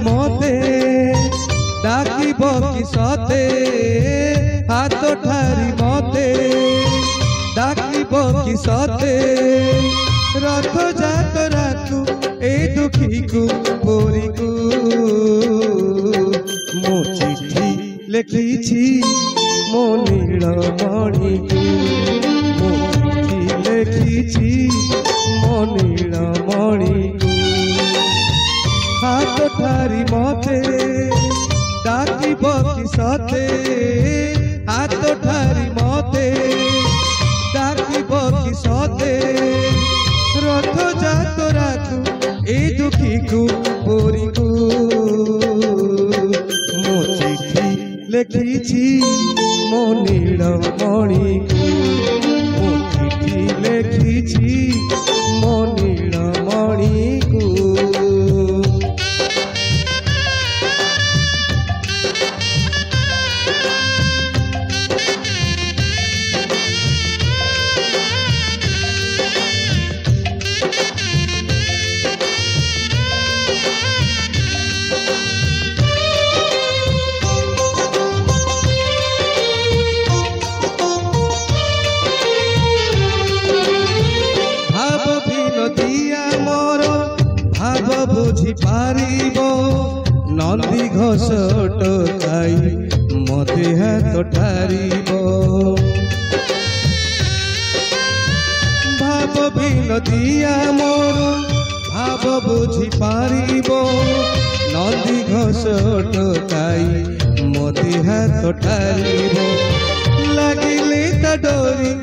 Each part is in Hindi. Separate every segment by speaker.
Speaker 1: मते डाकिब कि सते हाथ ठारी मते डाकिब कि सते रथ जातरा तू ए दुखी को बोरी को मो चिठी लिखी मो नीलमणि को मो चिठी लिखी मो नीलमणि को हाथ ठारी मते डाकिब कि सते हाथ ठारी मते डाकिब कि सते रथ जातरा तू ए दुखी को बोरी को मो चिठी लिखी मो नीलमणि को मो चिठी लिखी मो नीलमणि को। बुझी पारिब नंदी घोष टकाई मते हाथ ठारिब भाव विनदिया मोर भाव बुझी पारिब नंदी घोष टकाई मते हाथ ठारिब लागिले ता डोरी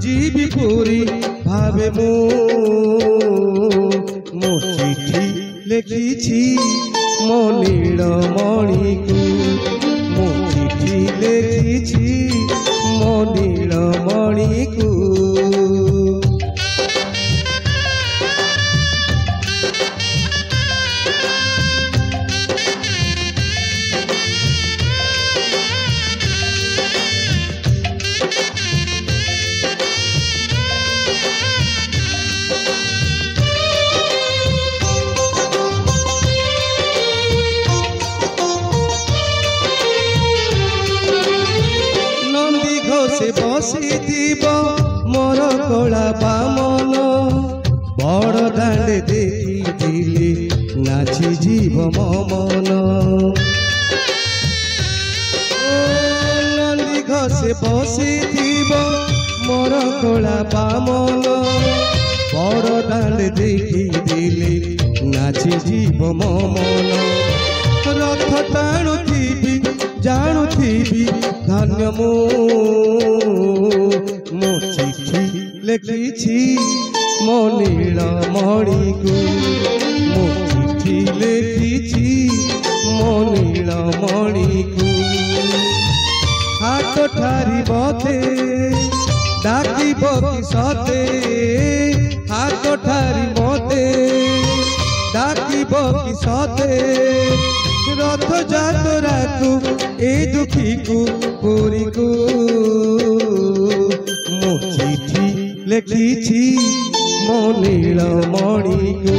Speaker 1: जीवी पूरी भावे मो चिठी लिखी मो नीलमणि को मो चिठी लिखी मो नीलमणि को। से बसी मोर कला बामन बड़ दांड देखी नाची जीव ममन नंदी घसे बसी मोर कला बामन बड़ दांड देखी नाची जीव ममन रथ टाणुथी जाणुथी धन्य मो चिठी लिखी मो नीलमणि को मो चिठी लिखी मो नीलमणि को हाथ ठारी मते डाकिब कि सते हाथ ठारी मते डाकिब कि सते रथ जातरा तू ए दुखी को बोरी को मो चिठी लिखी मो नीलमणि को।